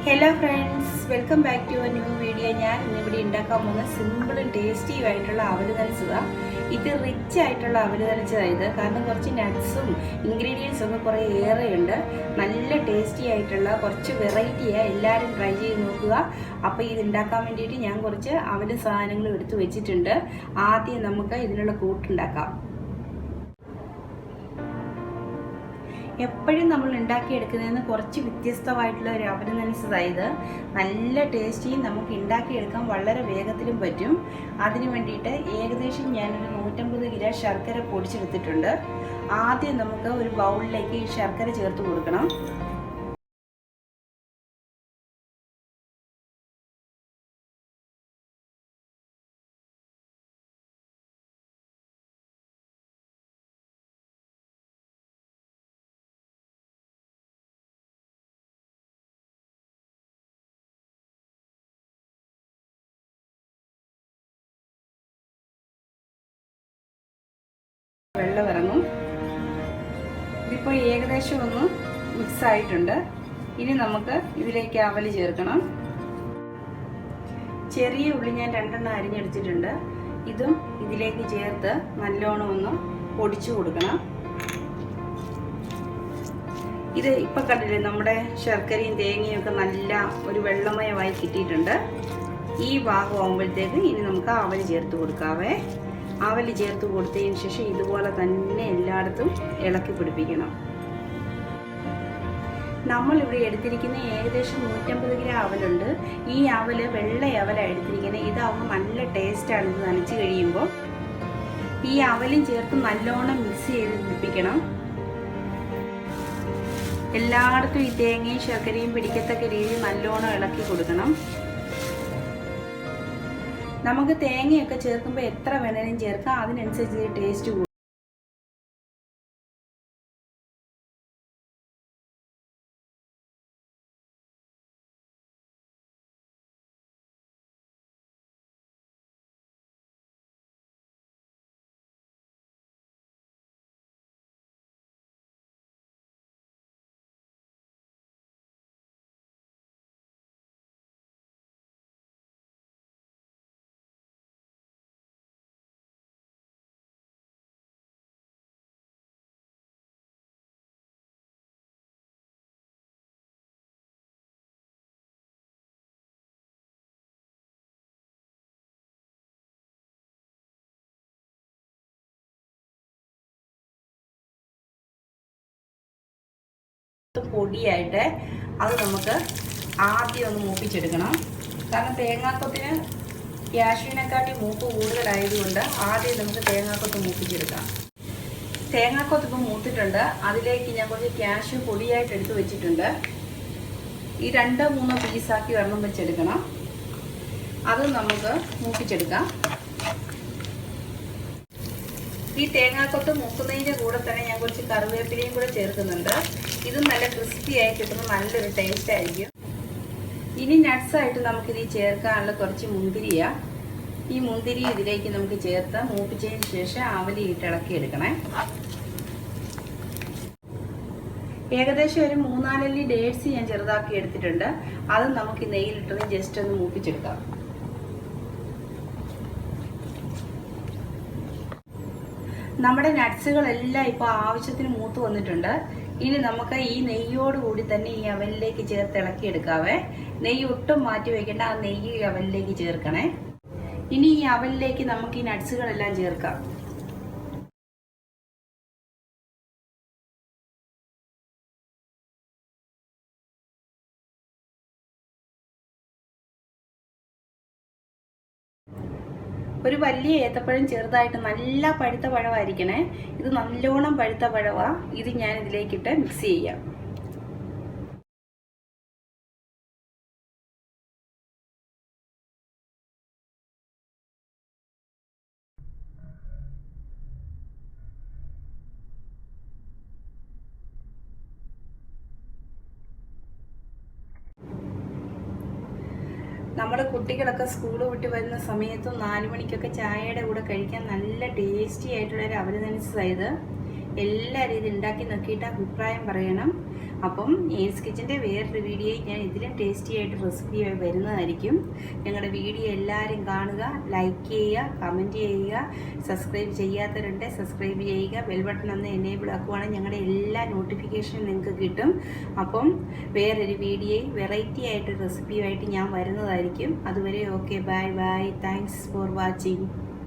Hello friends, welcome back to a new video. ഞാൻ ഇന്നിവിടെ ഉണ്ടാക്കാൻ പോകുന്ന സിമ്പിളും ടേസ്റ്റിയും ആയിട്ടുള്ള അവല് നനച്ചതാണ്. ഇത് റിച്ച് ആയിട്ടുള്ള അവല് നനച്ചതായത് കാരണം കുറച്ച് നട്ട്സും ഇൻഗ്രീഡിയൻസും ഒക്കെ കുറേ ഏറെയുണ്ട്. നല്ല ടേസ്റ്റി ആയിട്ടുള്ള കുറച്ച് വെറൈറ്റിയാണ്. എല്ലാവരും ട്രൈ ചെയ്ത് നോക്കുക. അപ്പോൾ ഇത് ഉണ്ടാക്കാൻ വേണ്ടിയിട്ട് ഞാൻ കുറച്ച് അവല് സാധനങ്ങൾ എടുത്ത് വെച്ചിട്ടുണ്ട്. ആദ്യം നമുക്ക് ഇതിനുള്ള കൂട്ടുണ്ടാക്കാം. എപ്പോഴും നമ്മൾ ഉണ്ടാക്കിയെടുക്കുന്നതിന് കുറച്ച് വ്യത്യസ്തമായിട്ടുള്ള ഒരു അവല് നനച്ചതായത് നല്ല ടേസ്റ്റിയും നമുക്ക് ഉണ്ടാക്കിയെടുക്കാൻ വളരെ വേഗത്തിലും പറ്റും. അതിന് വേണ്ടിയിട്ട് ഏകദേശം ഞാനൊരു 150 ഗ്രാം ശർക്കര പൊടിച്ചെടുത്തിട്ടുണ്ട്. ആദ്യം നമുക്ക് ഒരു ബൗളിലേക്ക് ഈ ശർക്കര ചേർത്ത് കൊടുക്കണം. വെള്ളം ഇറങ്ങും. ഇതിപ്പോൾ ഏകദേശം ഒന്ന് മിക്സ് ആയിട്ടുണ്ട്. ഇനി നമുക്ക് ഇതിലേക്ക് അവല് ചേർക്കണം. ചെറിയ ഉള്ളി ഞാൻ 2 അരിഞ്ഞെടുത്തിട്ടുണ്ട്. ഇതും ഇതിലേക്ക് ചേർത്ത് നല്ലോണം ഒന്ന് പൊടിച്ചു കൊടുക്കണം. ഇത് ഇപ്പം കണ്ടില്ലേ, നമ്മുടെ ശർക്കരയും തേങ്ങയും ഒക്കെ നല്ല ഒരു വെള്ളമയമായി കിട്ടിയിട്ടുണ്ട്. ഈ ഭാഗമാകുമ്പോഴത്തേക്ക് ഇനി നമുക്ക് അവല് ചേർത്ത് കൊടുക്കാവേ. അവല് ചേർത്ത് കൊടുത്തതിന് ശേഷം ഇതുപോലെ തന്നെ എല്ലായിടത്തും ഇളക്കി പിടിപ്പിക്കണം. നമ്മളിവിടെ എടുത്തിരിക്കുന്ന ഏകദേശം 150 ഗ്രാം അവലുണ്ട്. ഈ അവല് വെള്ള അവലാണ് എടുത്തിരിക്കുന്നത്. ഇതാവുമ്പോൾ നല്ല ടേസ്റ്റാണ്. ഇത് നനച്ച് കഴിയുമ്പോൾ ഈ അവലും ചേർത്ത് നല്ലോണം മിക്സ് ചെയ്ത് പിടിപ്പിക്കണം. എല്ലായിടത്തും ഈ തേങ്ങയും ശർക്കരയും പിടിക്കത്തക്ക രീതിയിൽ നല്ലോണം ഇളക്കി കൊടുക്കണം. നമുക്ക് തേങ്ങയൊക്കെ ചേർക്കുമ്പോൾ എത്ര വേണേലും ചേർക്കാം, അതിനനുസരിച്ച് ടേസ്റ്റ് കൂടും. പൊടിയായിട്ട് അത് നമുക്ക് ആദ്യം ഒന്ന് മൂപ്പിച്ചെടുക്കണം. കാരണം തേങ്ങാക്കൊത്തിന് ക്യാഷ്യൂവിനെക്കാട്ടി മൂപ്പ് കൂടുതലായതുകൊണ്ട് ആദ്യം നമുക്ക് തേങ്ങാക്കൊത്ത് മൂപ്പിച്ചെടുക്കാം. തേങ്ങാക്കൊത്ത് ഇപ്പം മൂത്തിട്ടുണ്ട്. അതിലേക്ക് ഞാൻ കുറച്ച് ക്യാഷ്യൂ പൊടിയായിട്ട് എടുത്ത് വെച്ചിട്ടുണ്ട്. ഈ 2-3 പീസാക്കി ഒരെണ്ണം വെച്ചെടുക്കണം. അത് നമുക്ക് മൂപ്പിച്ചെടുക്കാം. ഈ തേങ്ങാക്കൊത്ത് മൂക്കുന്നതിൻ്റെ കൂടെ തന്നെ ഞാൻ കുറച്ച് കറിവേപ്പിലയും കൂടെ ചേർക്കുന്നുണ്ട്. ഇതും നല്ല ക്രിസ്പി ആയി കിട്ടുമ്പോൾ നല്ലൊരു ടേസ്റ്റ് ആയിരിക്കും. ഇനി നട്ട്സായിട്ട് നമുക്കിത് ചേർക്കാനുള്ള കുറച്ച് മുന്തിരിയ. ഈ മുന്തിരി ഇതിലേക്ക് നമുക്ക് ചേർത്ത് മൂപ്പിച്ചതിന് ശേഷം അവലി ഇട്ട് ഇളക്കിയെടുക്കണേ. ഏകദേശം ഒരു 3-4 അല്ലി ഡേറ്റ്സ് ഞാൻ ചെറുതാക്കി എടുത്തിട്ടുണ്ട്. അത് നമുക്ക് നെയ്യിലിട്ടത് ജസ്റ്റ് ഒന്ന് മൂപ്പിച്ചെടുക്കാം. നമ്മുടെ നട്ട്സുകളെല്ലാം ഇപ്പോൾ ആവശ്യത്തിന് മൂത്ത് വന്നിട്ടുണ്ട്. ഇനി നമുക്ക് ഈ നെയ്യോടുകൂടി തന്നെ ഈ അവലിലേക്ക് ചേർത്ത് ഇളക്കിയെടുക്കാവേ. നെയ്യ് ഒട്ടും മാറ്റി വയ്ക്കേണ്ട. ആ നെയ്യ് ഈ അവലിലേക്ക് ചേർക്കണേ. ഇനി ഈ അവലിലേക്ക് നമുക്ക് ഈ നട്ട്സുകളെല്ലാം ചേർക്കാം. ഒരു വലിയ ഏത്തപ്പഴം ചെറുതായിട്ട് നല്ല പഴുത്ത പഴമായിരിക്കണേ. ഇത് നല്ലോണം പഴുത്ത പഴമാണ്. ഇത് ഞാൻ ഇതിലേക്കിട്ട് മിക്സ് ചെയ്യാം. നമ്മുടെ കുട്ടികളൊക്കെ സ്കൂൾ വിട്ട് വരുന്ന സമയത്തും 4 മണിക്കൊക്കെ ചായയുടെ കൂടെ കഴിക്കാൻ നല്ല ടേസ്റ്റി ആയിട്ടുള്ള ഒരു അവല് നനച്ചതായത്. എല്ലാവരും ഇത് ഉണ്ടാക്കി നോക്കിയിട്ട് അഭിപ്രായം പറയണം. അപ്പം ഏൻസ് കിച്ചൻ്റെ വേറൊരു വീഡിയോ ഞാൻ ഇതിലും ടേസ്റ്റി ആയിട്ട് റെസിപ്പി വരുന്നതായിരിക്കും. ഞങ്ങളുടെ വീഡിയോ എല്ലാവരും കാണുക, ലൈക്ക് ചെയ്യുക, കമൻറ്റ് ചെയ്യുക. സബ്സ്ക്രൈബ് ചെയ്യാത്തവരുണ്ട് സബ്സ്ക്രൈബ് ചെയ്യുക. ബെൽ ബട്ടൺ ഒന്ന് എനേബിൾ ആക്കുവാണെങ്കിൽ ഞങ്ങളുടെ എല്ലാ നോട്ടിഫിക്കേഷനും നിങ്ങൾക്ക് കിട്ടും. അപ്പം വേറൊരു വീഡിയോ വെറൈറ്റി ആയിട്ട് റെസിപ്പിയുമായിട്ട് ഞാൻ വരുന്നതായിരിക്കും. അതുവരെ okay, bye bye, thanks for watching.